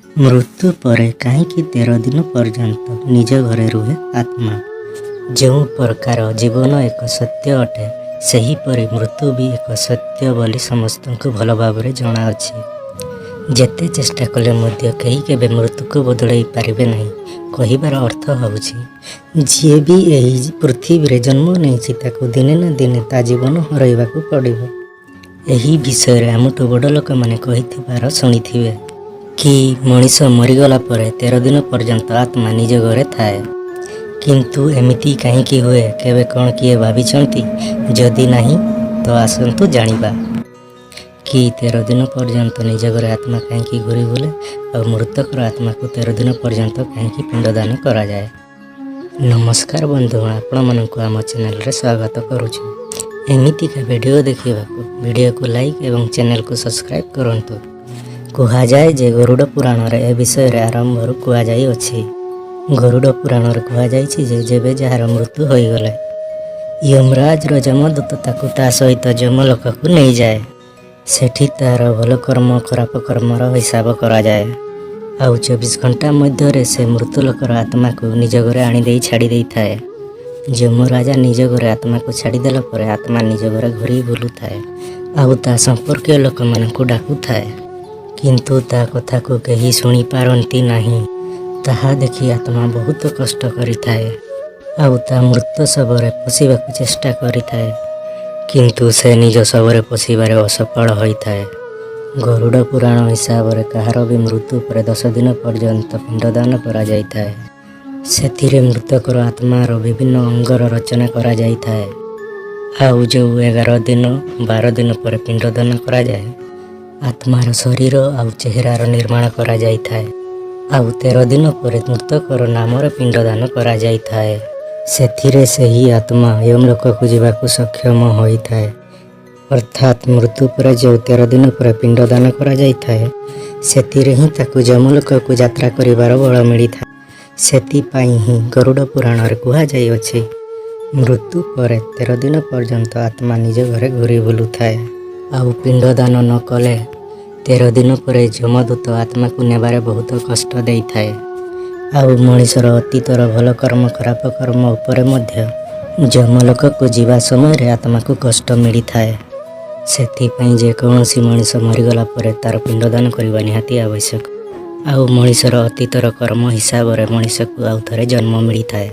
मृत्यु परे कहीं 13 दिन पर्यंत निज घरे रुहे आत्मा। जो प्रकार जीवन एक सत्य अटे सेहीपरि मृत्यु भी एक सत्य बोली समस्त को भल भाव जना अच्छी। जेते चेष्टा कले मध्य कहीं केबे मृत्यु को बदल पारे नहीं कहिबार अर्थ होउछि जी भी यही पृथ्वी रे जन्म नहीं दिने ना दिने ता जीवन हरइबा को पड़िबो। यही विषय आमठू बड़ लोक मैंने कही शुणिथिबे कि मनीष मरीगला परे 13 दिन पर्यंत आत्मा निज घरे थाए। किंतु एमिति कहीं हुए केबे कौन किए भाविचंती? जदि नहीं तो आसंतु जानिबा कि 13 दिन पर्यंत निज घरे आत्मा कहीं घूरी बुले और मृतकर आत्मा को 13 दिन पर्यंत कहीं पिंडदान करा जाए। नमस्कार बंधुगण, आपण मानक आम चैनल रे स्वागत करुछु। एमितिका वीडियो देखा वीडियो को लाइक एवं चैनल को सब्सक्राइब करंतु। कहुए जे गरुड़ पुराण ए विषय रे आरंभ कहुई अछि। गरुड़ पुराण कहुई जे जेबे जार मृत्यु हो गले यमराज जमदूत ताकू ता सहित जमलोक को नहीं जाए। सेठी तार भल कर्म खराब कर्मर हिसाब करा जाए। आउ 24 घंटा मध्य से मृत्युलोकर आत्मा को निज घरे आनी छाड़ी दे थाए। यमराजा निज घरे आत्मा को छाड़देला पर आत्मा निज घरे घूरी बुलू थाए आउ ता संपर्कीय लोक मानकु डाकू थाए। किंतु ता कथा को कहीं शुणी पारती नहीं। ताहा देखी आत्मा बहुत कष्ट करि थाए आउ ता मृत शवरे पशिबा चेष्टा करि थाए, किंतु से निज शवरे पशिबारे असफल होइथाए। गरुड़ पुराण हिसाब रे कहार भी मृत्यु पर 10 दिन पर्यंत पिंडदान करा जाइथाए। सेथिरे मृतकर आत्मार विभिन्न अंगर रचना करा जाइथाए। आउ जो 11 दिन 12 दिन पर पिंडदान करा जाए आत्मार शरीर आउ चेहरार निर्माण करा जाइथाए। आउ 13 दिन पर मृतकर नामर पिंडदान करा जाइथाए। सेथिरे से ही आत्मा यमलोक को जीवाकू सक्षम होइथाए। अर्थात मृत्यु पर जो 13 दिन पर पिंडदान करा जाइथाए सेथिरे ही ताकू यमलोक को यात्रा करिवार बल मिलिथाए। सेथिपाई ही गरुड़ पुराण रे कहुई अछि मृत्यु पर 13 दिन पर्यंत आत्मा निज घरे घूरी बुलू थाए। आउ पिंडदान न कले 13 दिन पर यमदूत आत्मा को नेबारे बहुत कष्ट दे थाए। आउ मनीषर अतीतर भल कर्म खराब कर्म उपरे मध्य यमलोक को जीवा समय रे आत्मा को कष्ट मिली थाए। सेथिपाई जे कौनसी मनीष मरीगला पर तार पिंडदान करबा निहाती आवश्यक। आउ मनीषर अतीतर कर्म हिसाब रे मनीष को आउ थरे जन्म मिली थाए।